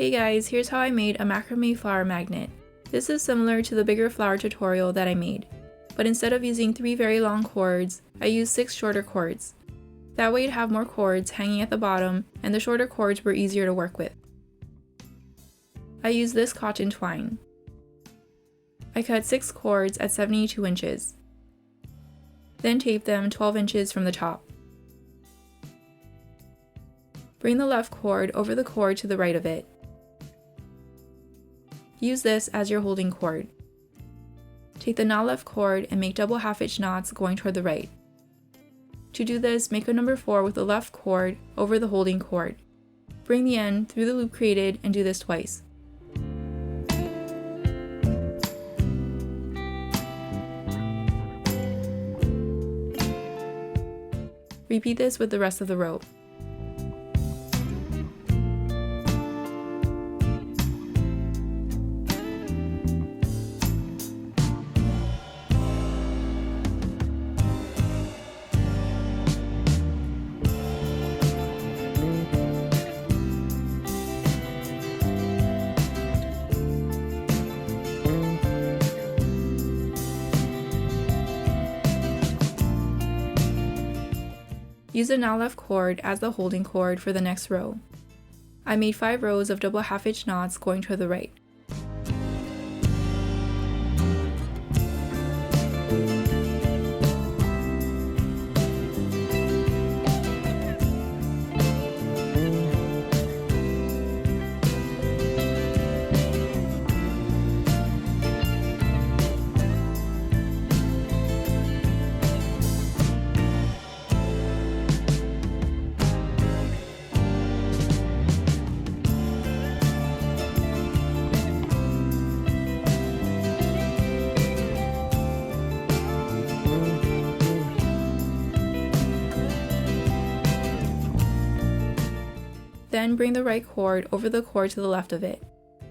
Hey guys, here's how I made a macrame flower magnet. This is similar to the bigger flower tutorial that I made, but instead of using 3 very long cords, I used 6 shorter cords. That way you'd have more cords hanging at the bottom and the shorter cords were easier to work with. I used this cotton twine. I cut 6 cords at 72 inches. Then tape them 12 inches from the top. Bring the left cord over the cord to the right of it. Use this as your holding cord. Take the not left cord and make double half-inch knots going toward the right. To do this, make a number 4 with the left cord over the holding cord. Bring the end through the loop created and do this twice. Repeat this with the rest of the row. Use the now left cord as the holding cord for the next row. I made 5 rows of double half-inch knots going to the right. Then bring the right cord over the cord to the left of it.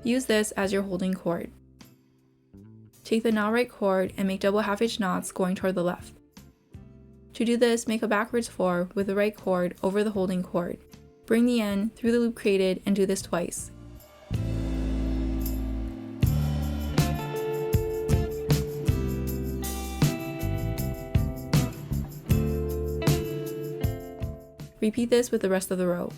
Use this as your holding cord. Take the now right cord and make double half-inch knots going toward the left. To do this, make a backwards 4 with the right cord over the holding cord. Bring the end through the loop created and do this twice. Repeat this with the rest of the row.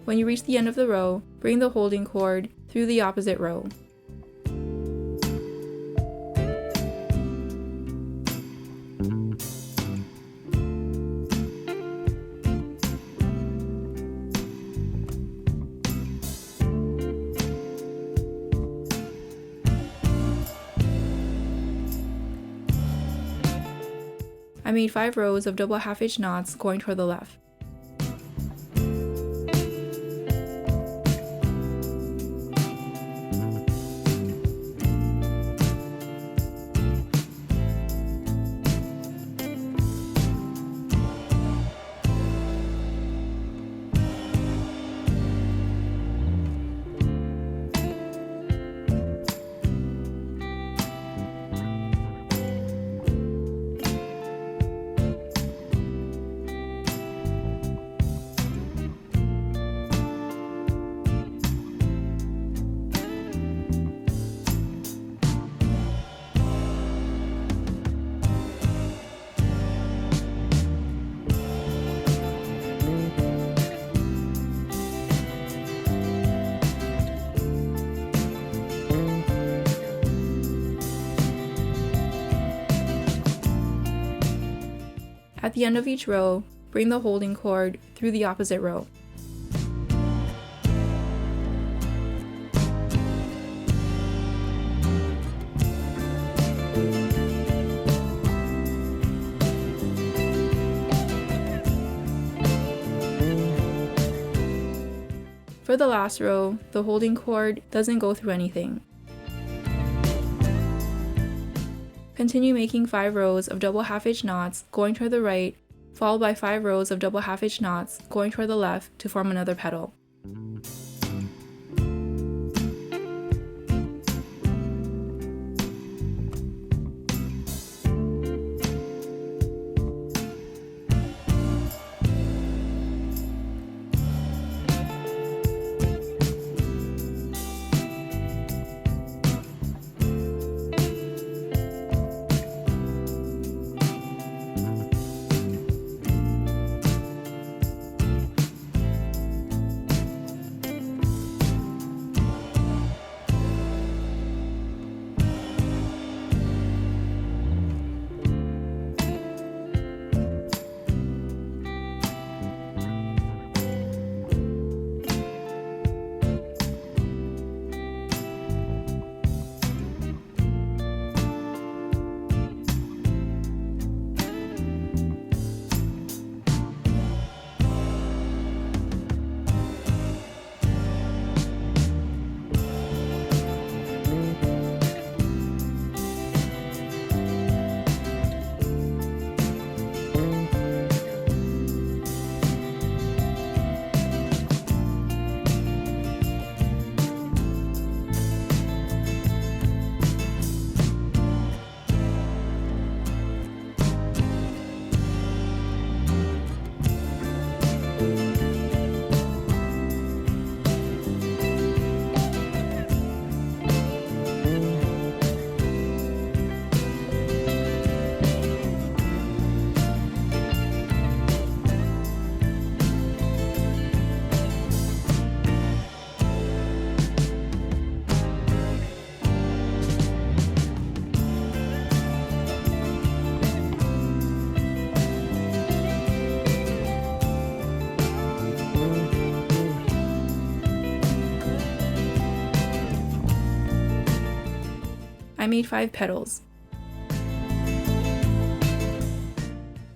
When you reach the end of the row, bring the holding cord through the opposite row. I made 5 rows of double half-inch knots going toward the left. At the end of each row, bring the holding cord through the opposite row. For the last row, the holding cord doesn't go through anything. Continue making 5 rows of double half-hitch knots going toward the right, followed by 5 rows of double half-hitch knots going toward the left to form another petal. I made 5 petals.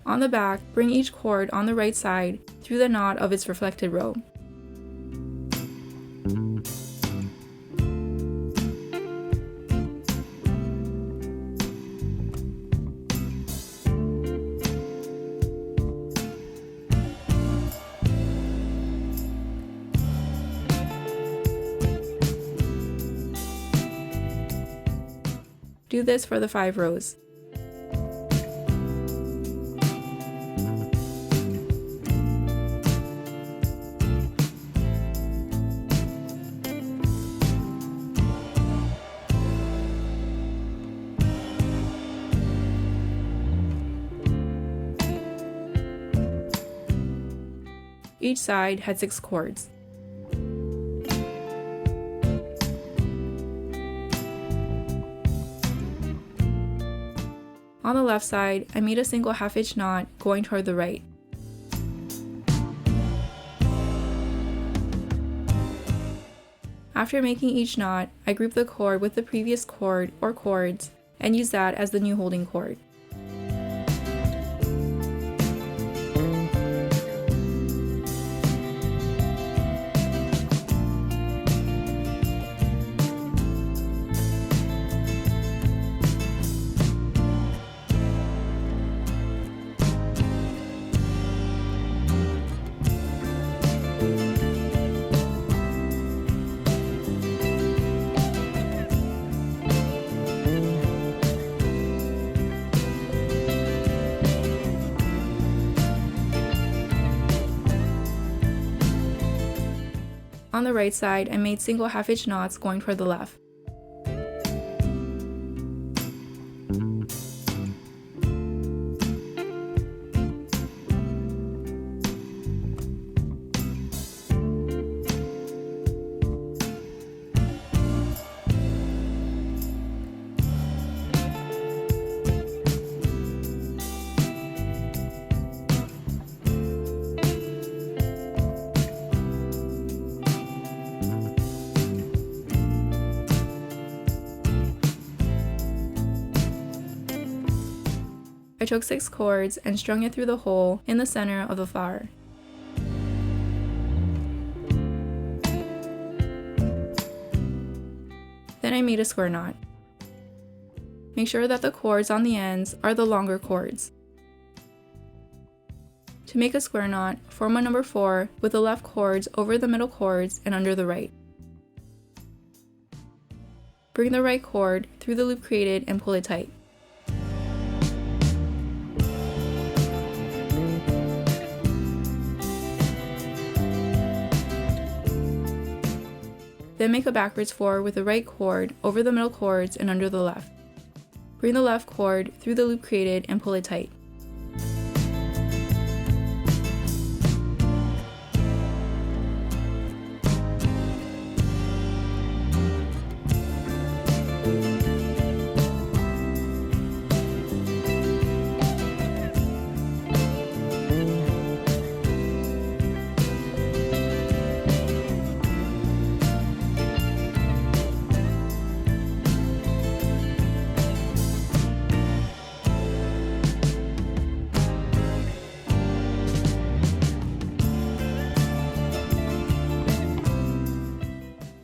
On the back, bring each cord on the right side through the knot of its reflected row. Do this for the 5 rows. Each side had 6 cords. On the left side, I made a single half-hitch knot going toward the right. After making each knot, I group the cord with the previous cord or cords and use that as the new holding cord. On the right side, I made single half-hitch knots going toward the left. I took 6 cords and strung it through the hole in the center of the flower. Then I made a square knot. Make sure that the cords on the ends are the longer cords. To make a square knot, form a number 4 with the left cords over the middle cords and under the right. Bring the right cord through the loop created and pull it tight. Then make a backwards 4 with the right cord over the middle cords and under the left. Bring the left cord through the loop created and pull it tight.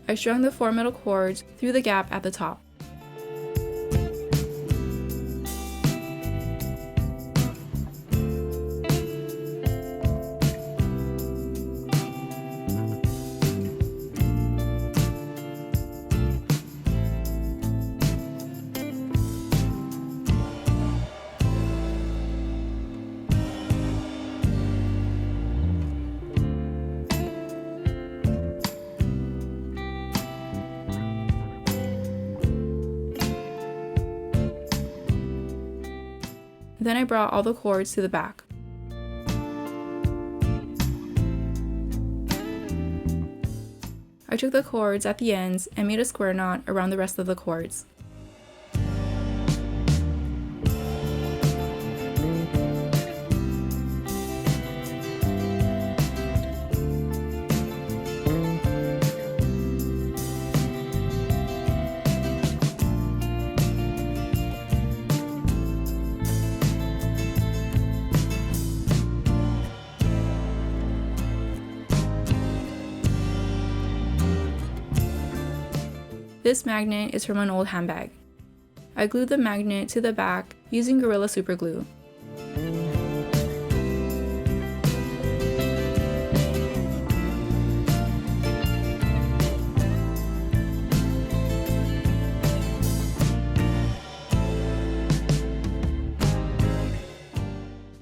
I strung the 4 middle cords through the gap at the top. Then I brought all the cords to the back. I took the cords at the ends and made a square knot around the rest of the cords. This magnet is from an old handbag. I glued the magnet to the back using Gorilla Super Glue.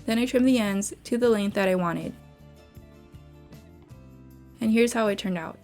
Then I trimmed the ends to the length that I wanted. And here's how it turned out.